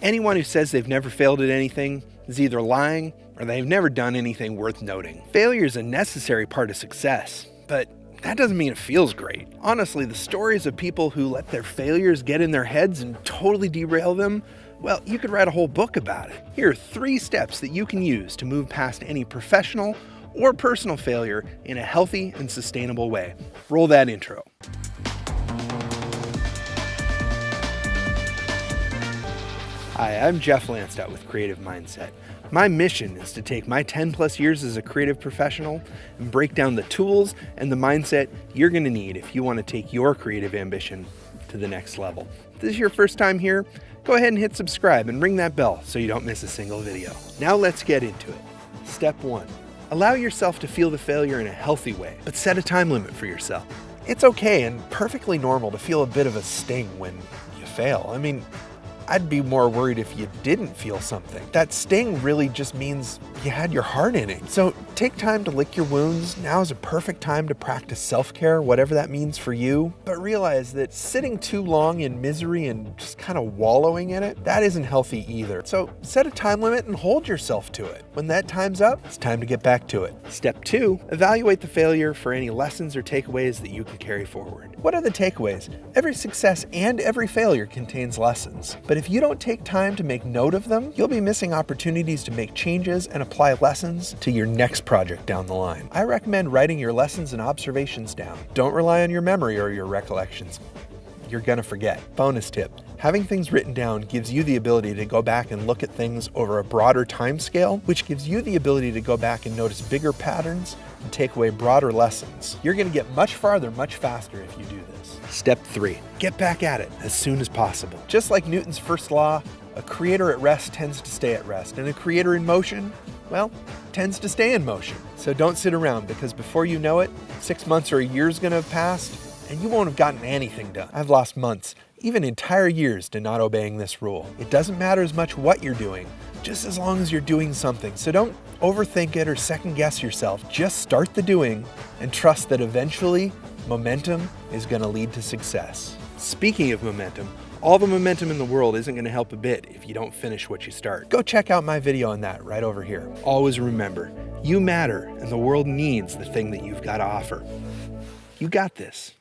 Anyone who says they've never failed at anything is either lying or they've never done anything worth noting. Failure is a necessary part of success, but that doesn't mean it feels great. Honestly, the stories of people who let their failures get in their heads and totally derail them, well, you could write a whole book about it. Here are 3 steps that you can use to move past any professional or personal failure in a healthy and sustainable way. Roll that intro. Hi, I'm Jeff Lanctot with Creative Mindset. My mission is to take my 10 plus years as a creative professional and break down the tools and the mindset you're going to need if you want to take your creative ambition to the next level. If this is your first time here, go ahead and hit subscribe and ring that bell so you don't miss a single video. Now let's get into it. Step 1. Allow yourself to feel the failure in a healthy way, but set a time limit for yourself. It's okay and perfectly normal to feel a bit of a sting when you fail. I'd be more worried if you didn't feel something. That sting really just means you had your heart in it. So take time to lick your wounds. Now is a perfect time to practice self-care, whatever that means for you. But realize that sitting too long in misery and just kind of wallowing in it, that isn't healthy either. So set a time limit and hold yourself to it. When that time's up, it's time to get back to it. Step 2, evaluate the failure for any lessons or takeaways that you can carry forward. What are the takeaways? Every success and every failure contains lessons. But if you don't take time to make note of them, you'll be missing opportunities to make changes and apply lessons to your next project down the line. I recommend writing your lessons and observations down. Don't rely on your memory or your recollections. You're gonna forget. Bonus tip. Having things written down gives you the ability to go back and look at things over a broader time scale, which gives you the ability to go back and notice bigger patterns and take away broader lessons. You're gonna get much farther, much faster if you do this. Step 3, get back at it as soon as possible. Just like Newton's first law, a creator at rest tends to stay at rest, and a creator in motion, well, tends to stay in motion. So don't sit around, because before you know it, 6 months or a year is gonna have passed, and you won't have gotten anything done. I've lost months, even entire years, to not obeying this rule. It doesn't matter as much what you're doing, just as long as you're doing something. So don't overthink it or second guess yourself. Just start the doing and trust that eventually momentum is going to lead to success. Speaking of momentum, all the momentum in the world isn't going to help a bit if you don't finish what you start. Go check out my video on that right over here. Always remember, you matter and the world needs the thing that you've got to offer. You got this.